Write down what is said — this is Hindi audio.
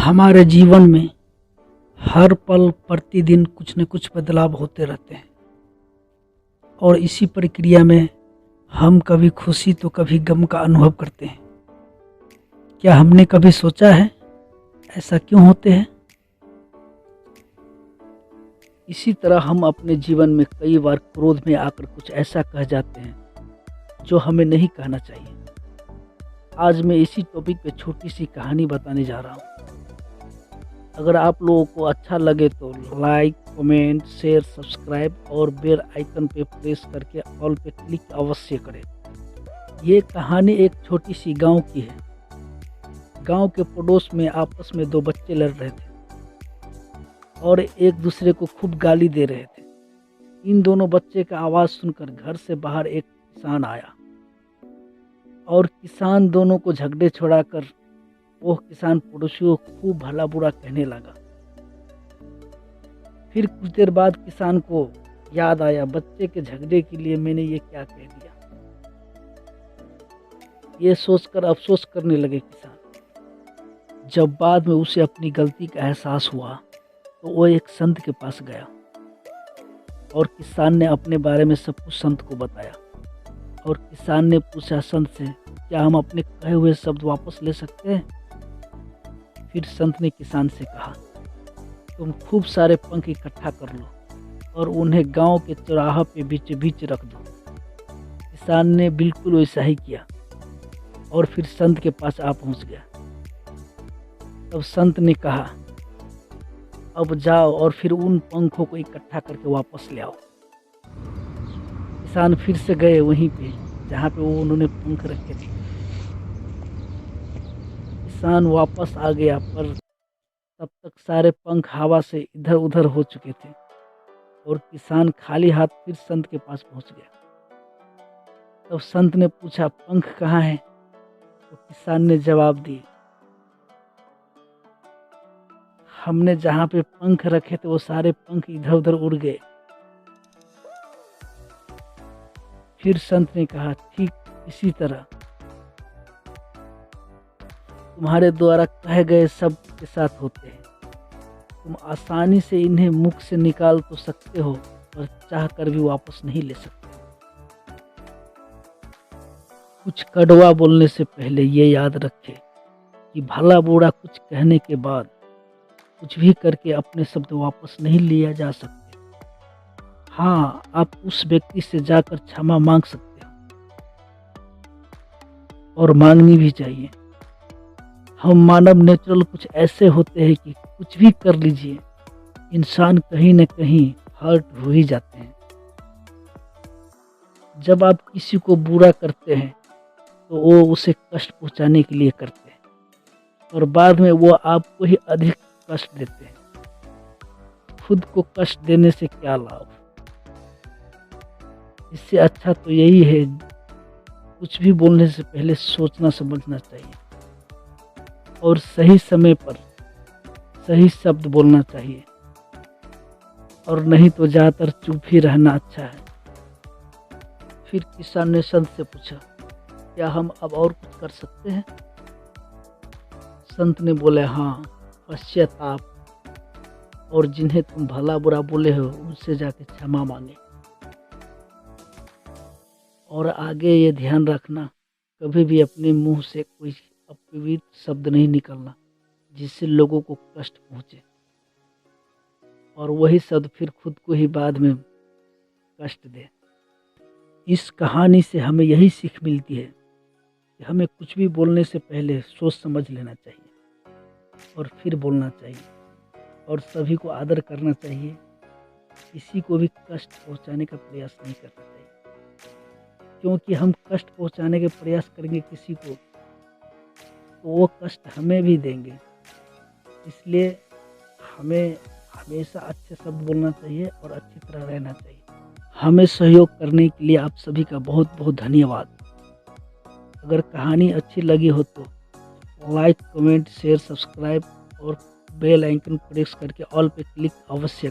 हमारे जीवन में हर पल प्रतिदिन कुछ न कुछ बदलाव होते रहते हैं और इसी प्रक्रिया में हम कभी खुशी तो कभी गम का अनुभव करते हैं। क्या हमने कभी सोचा है ऐसा क्यों होते हैं? इसी तरह हम अपने जीवन में कई बार क्रोध में आकर कुछ ऐसा कह जाते हैं जो हमें नहीं कहना चाहिए। आज मैं इसी टॉपिक पे छोटी सी कहानी बताने जा रहा हूँ। अगर आप लोगों को अच्छा लगे तो लाइक, कमेंट, शेयर, सब्सक्राइब और बेल आइकन पे प्रेस करके ऑल पे क्लिक अवश्य करें। ये कहानी एक छोटी सी गांव की है। गांव के पड़ोस में आपस में दो बच्चे लड़ रहे थे और एक दूसरे को खूब गाली दे रहे थे। इन दोनों बच्चे का आवाज़ सुनकर घर से बाहर एक किसान आया और किसान दोनों को झगड़े छुड़ाकर वो किसान पड़ोसियों को खूब भला बुरा कहने लगा। फिर कुछ देर बाद किसान को याद आया, बच्चे के झगड़े के लिए मैंने ये क्या कह दिया। ये सोचकर अफसोस करने लगे किसान। जब बाद में उसे अपनी गलती का एहसास हुआ तो वो एक संत के पास गया और किसान ने अपने बारे में सब कुछ संत को बताया। और किसान ने पूछा संत से, क्या हम अपने कहे हुए शब्द वापस ले सकते हैं? फिर संत ने किसान से कहा, तुम खूब सारे पंख इकट्ठा कर लो और उन्हें गांव के चौराहा पे बीच बीच रख दो। किसान ने बिल्कुल वैसा ही किया और फिर संत के पास आ पहुंच गया। तब संत ने कहा, अब जाओ और फिर उन पंखों को इकट्ठा करके वापस ले आओ। किसान फिर से गए वहीं पे जहाँ पे वो उन्होंने पंख रखे थे। किसान वापस आ गया पर तब तक सारे पंख हवा से इधर उधर हो चुके थे और किसान खाली हाथ फिर संत के पास पहुंच गया। तब संत ने पूछा, पंख कहाँ हैं? तो किसान ने जवाब दिया, हमने जहाँ पे पंख रखे थे वो सारे पंख इधर उधर उड़ गए। फिर संत ने कहा, ठीक इसी तरह तुम्हारे द्वारा कहे गए शब्द के साथ होते हैं। तुम आसानी से इन्हें मुख से निकाल तो सकते हो पर चाह कर भी वापस नहीं ले सकते। कुछ कड़वा बोलने से पहले ये याद रखें कि भला बुरा कुछ कहने के बाद कुछ भी करके अपने शब्द वापस नहीं लिया जा सकते। हाँ, आप उस व्यक्ति से जाकर क्षमा मांग सकते हो और मांगनी भी चाहिए। हम मानव नेचुरल कुछ ऐसे होते हैं कि कुछ भी कर लीजिए, इंसान कहीं न कहीं हर्ट हो ही जाते हैं। जब आप किसी को बुरा करते हैं तो वो उसे कष्ट पहुंचाने के लिए करते हैं और बाद में वो आपको ही अधिक कष्ट देते हैं। खुद को कष्ट देने से क्या लाभ? इससे अच्छा तो यही है, कुछ भी बोलने से पहले सोचना समझना चाहिए और सही समय पर सही शब्द बोलना चाहिए और नहीं तो ज़्यादातर चुप ही रहना अच्छा है। फिर किसान ने संत से पूछा, क्या हम अब और कुछ कर सकते हैं? संत ने बोले, हाँ, पश्चाताप और जिन्हें तुम भला बुरा बोले हो उनसे जाके क्षमा मांगे। और आगे ये ध्यान रखना, कभी भी अपने मुंह से कोई अपवित्र शब्द नहीं निकलना जिससे लोगों को कष्ट पहुंचे और वही शब्द फिर खुद को ही बाद में कष्ट दे। इस कहानी से हमें यही सीख मिलती है कि हमें कुछ भी बोलने से पहले सोच समझ लेना चाहिए और फिर बोलना चाहिए और सभी को आदर करना चाहिए। किसी को भी कष्ट पहुंचाने का प्रयास नहीं करना चाहिए, क्योंकि हम कष्ट पहुंचाने के प्रयास करेंगे किसी को तो वो कष्ट हमें भी देंगे। इसलिए हमें हमेशा अच्छे शब्द बोलना चाहिए और अच्छी तरह रहना चाहिए। हमें सहयोग करने के लिए आप सभी का बहुत बहुत धन्यवाद। अगर कहानी अच्छी लगी हो तो लाइक, कमेंट, शेयर, सब्सक्राइब और बेल आइकन प्रेस करके ऑल पे क्लिक अवश्य